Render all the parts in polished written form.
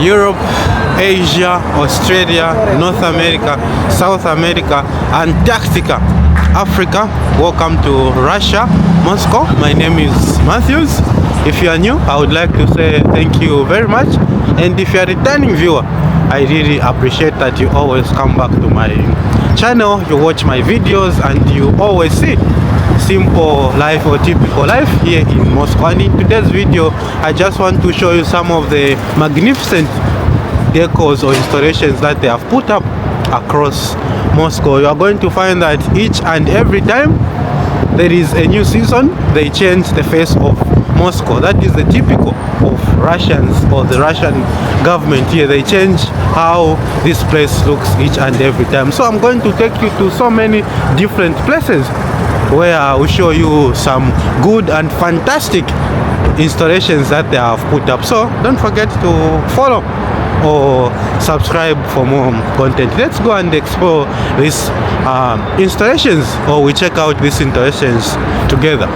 Europe, Asia, Australia, North America, South America, Antarctica, Africa. Welcome to Russia, Moscow. My name is Matthews. If you are new, I would like to say thank you very much. And if you are a returning viewer, I really appreciate that you always come back to my channel, you watch my videos, and you always see simple life or typical life here in Moscow. And in today's video, I just want to show you some of the magnificent decors or installations that they have put up across Moscow. You are going to find that each and every time there is a new season, they change the face of Moscow. That is the typical of Russians or the Russian government here. They change how this place looks each and every time. So I'm going to take you to so many different places where I will show you some good and fantastic installations that they have put up. So don't forget to follow or subscribe for more content. Let's go and explore these installations, or we check out these installations together.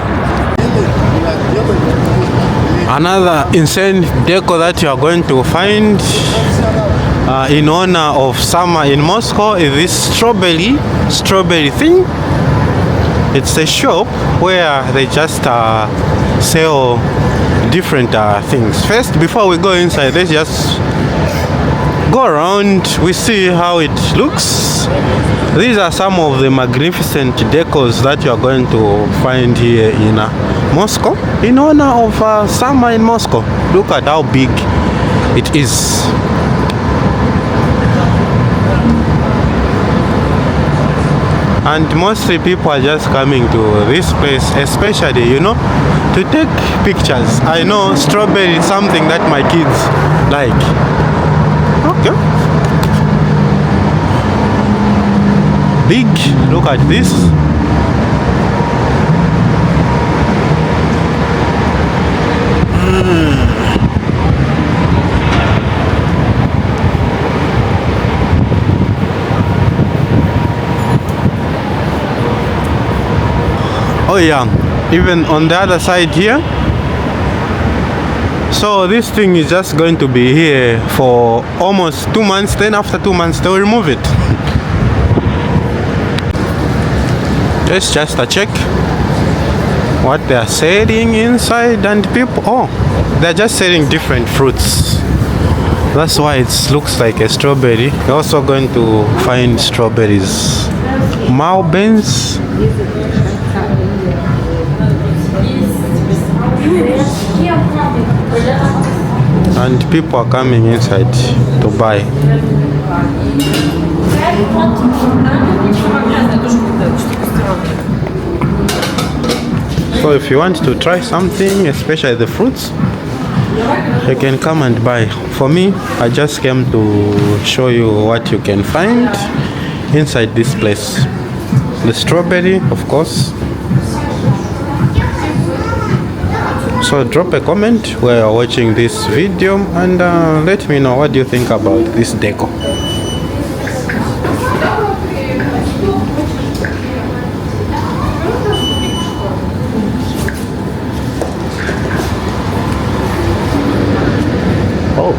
Another insane deco that you are going to find in honor of summer in Moscow is this strawberry thing. It's a shop where they just sell different things. First, before we go inside, let's just go around. We see how it looks. These are some of the magnificent decors that you are going to find here in Moscow in honor of summer in Moscow. Look at how big it is. And mostly people are just coming to this place, especially, to take pictures. I know strawberry is something that my kids like. Okay. Big. Look at this. Oh yeah, even on the other side here. So this thing is just going to be here for almost 2 months. Then after 2 months they'll remove it. Let's just check what they are selling inside. And people, they're just selling different fruits. That's why it looks like a strawberry. You're also going to find strawberries, malbeans, and people are coming inside to buy. So if you want to try something, especially the fruits, you can come and buy. For me, I just came to show you what you can find inside this place. The strawberry, of course. So drop a comment where you're watching this video and let me know what do you think about this deco. Oh.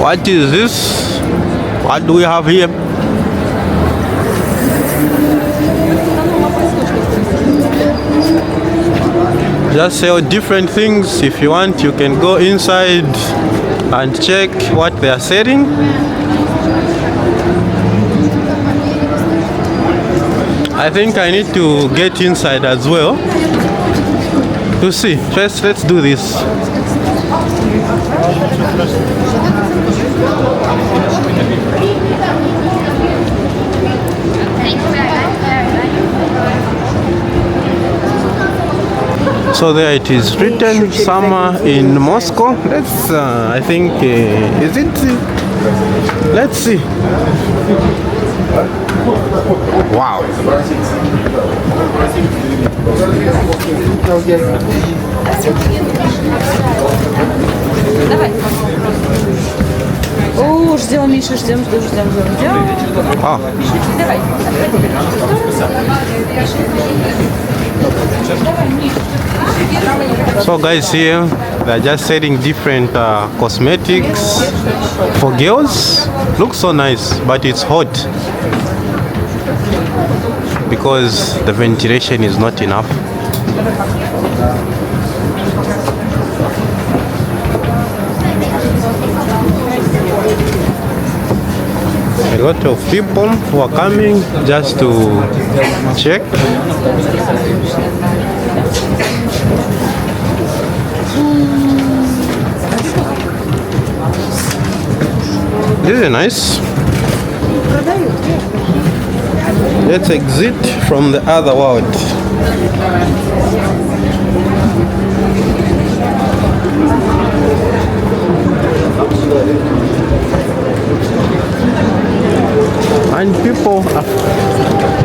What is this? What do we have here? Just sell different things. If you want, you can go inside and check what they are selling. I think I need to get inside as well to see. First, let's do this. So there it is written, summer in Moscow. Let's, I think, is it? Let's see. Wow. О, ждем, Миша, ждем. А. Давай. So guys, here they're just selling different cosmetics for girls. Looks so nice, but it's hot because the ventilation is not enough. A lot of people who are coming just to check. This is nice. Let's exit from the other world. And people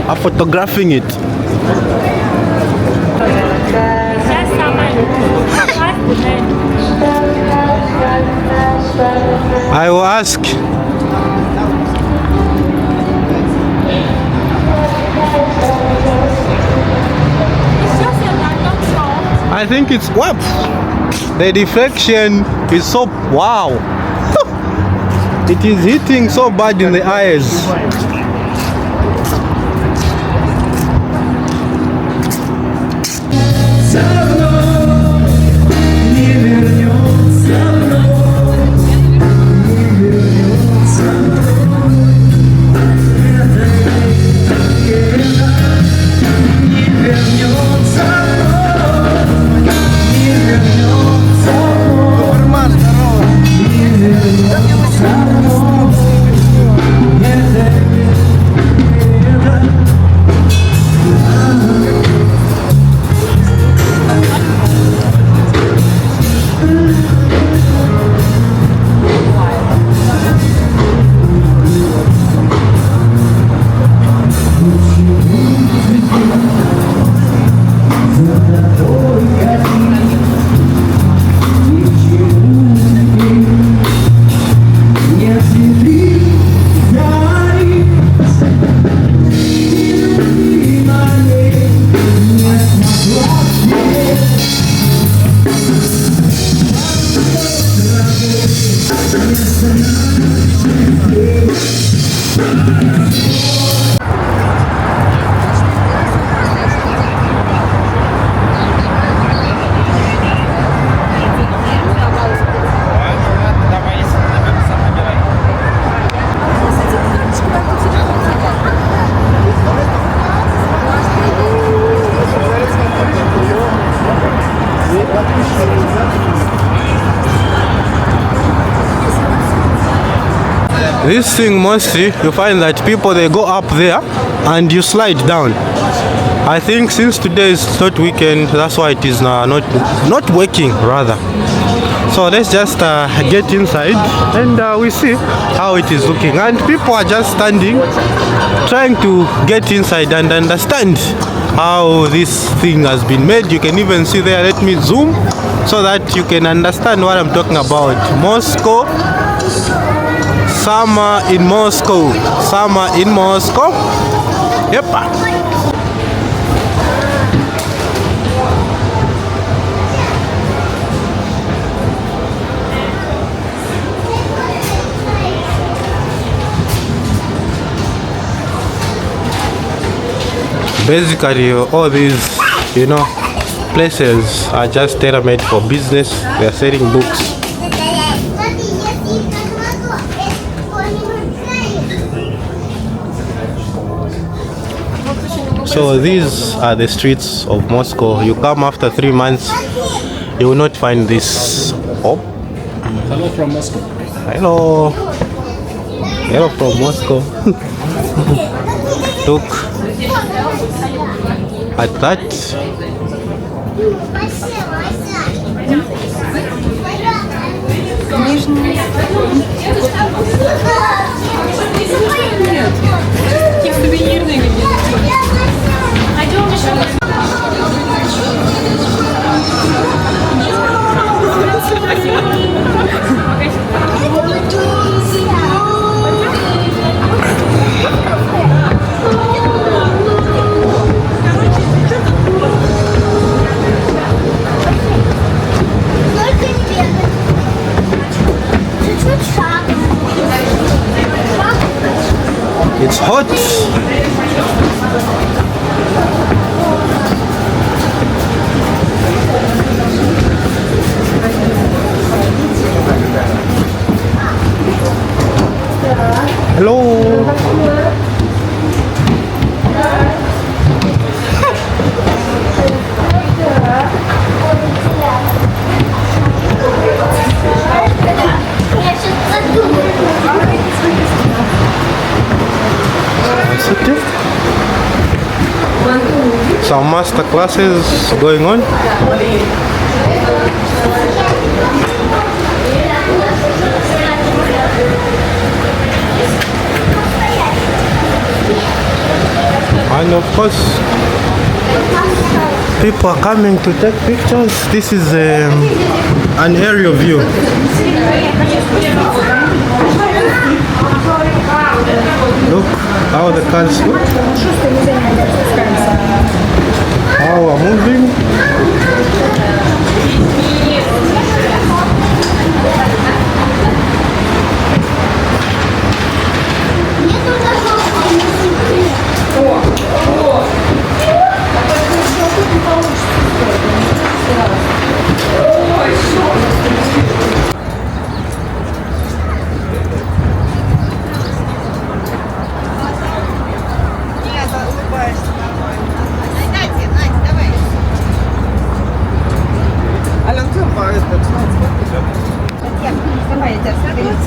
are photographing it. I will ask. I think it's what? The deflection is so wow. It is hitting so bad in the eyes. This thing mostly you find that people they go up there and you slide down. I think since today is not weekend, that's why it is not working rather. So let's just get inside and we see how it is looking. And people are just standing, trying to get inside and understand how this thing has been made. You can even see there. Let me zoom so that you can understand what I'm talking about. Moscow. Summer in Moscow. Summer in Moscow. Yep. Basically, all these, places are just tailor-made for business. They are selling books. So these are the streets of Moscow. You come after 3 months, you will not find this. Oh. Hello from Moscow. Hello. Hello from Moscow. Look at that. It's hot. Hello. Some master classes going on. And of course, people are coming to take pictures. This is an aerial view. Look how the cars look. How we're moving.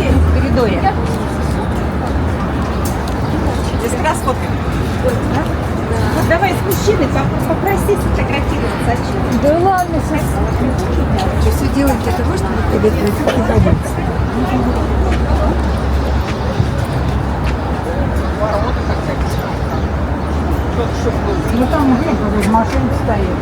В коридоре. Здесь как раз фоткаем. Вот давай с мужчиной попроси сфотографироваться. Да ладно, что все делать для того, чтобы приготовить. Ну там где-то машина стоит.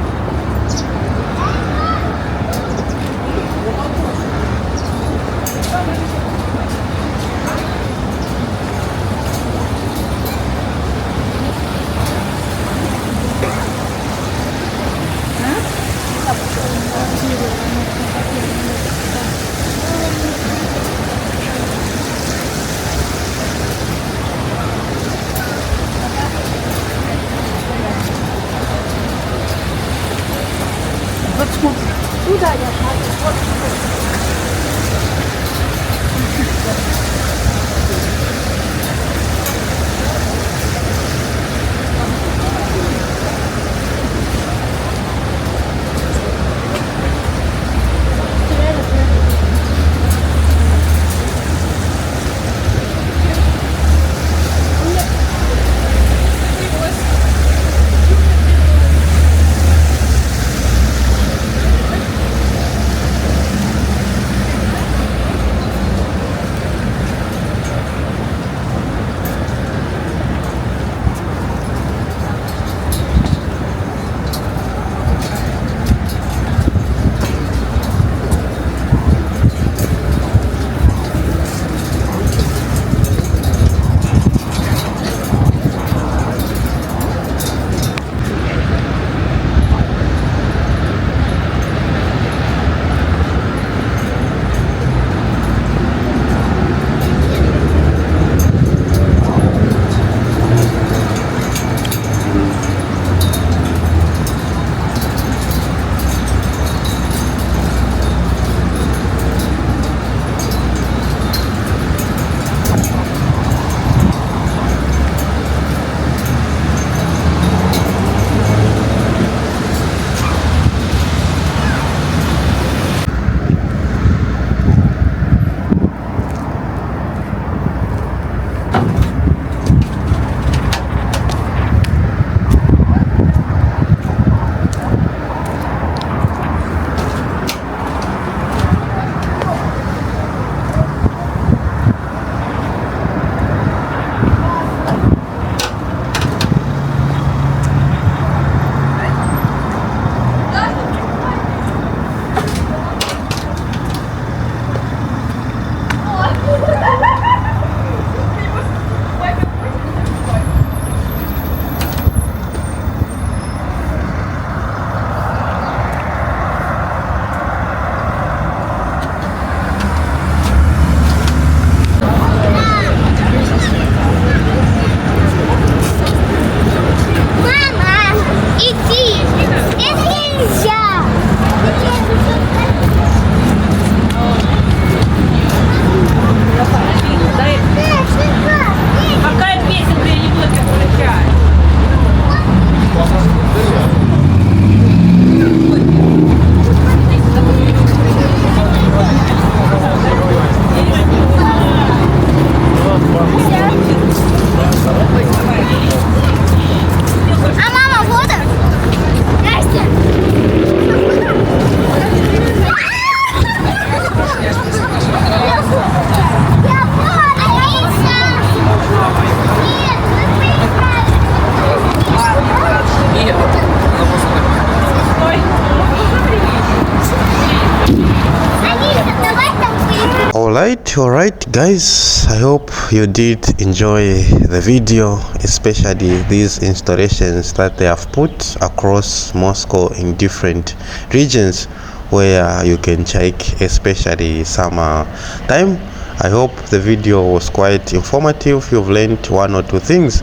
Alright guys, I hope you did enjoy the video, especially these installations that they have put across Moscow in different regions where you can check, especially summer time. I hope the video was quite informative. You've learned one or two things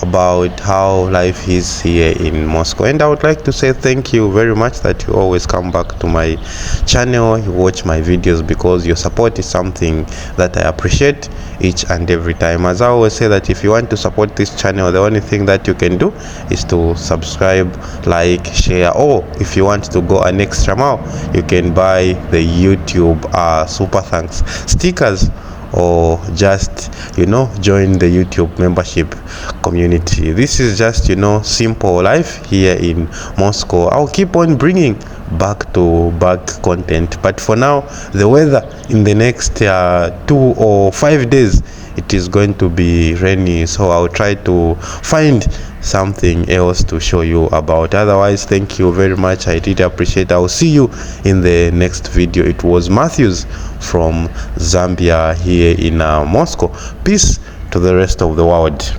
about how life is here in Moscow, and I would like to say thank you very much that you always come back to my channel, you watch my videos, because your support is something that I appreciate each and every time. As I always say, that if you want to support this channel, the only thing that you can do is to subscribe, like, share, or if you want to go an extra mile, you can buy the YouTube super thanks stickers, or just join the YouTube membership community. This is just simple life here in Moscow. I'll keep on bringing back to back content, but for now the weather in the next 2 or 5 days, it is going to be rainy, so I'll try to find something else to show you about. Otherwise, thank you very much, I really appreciate it. I'll see you in the next video. It was Matthews from Zambia here in Moscow. Peace to the rest of the world.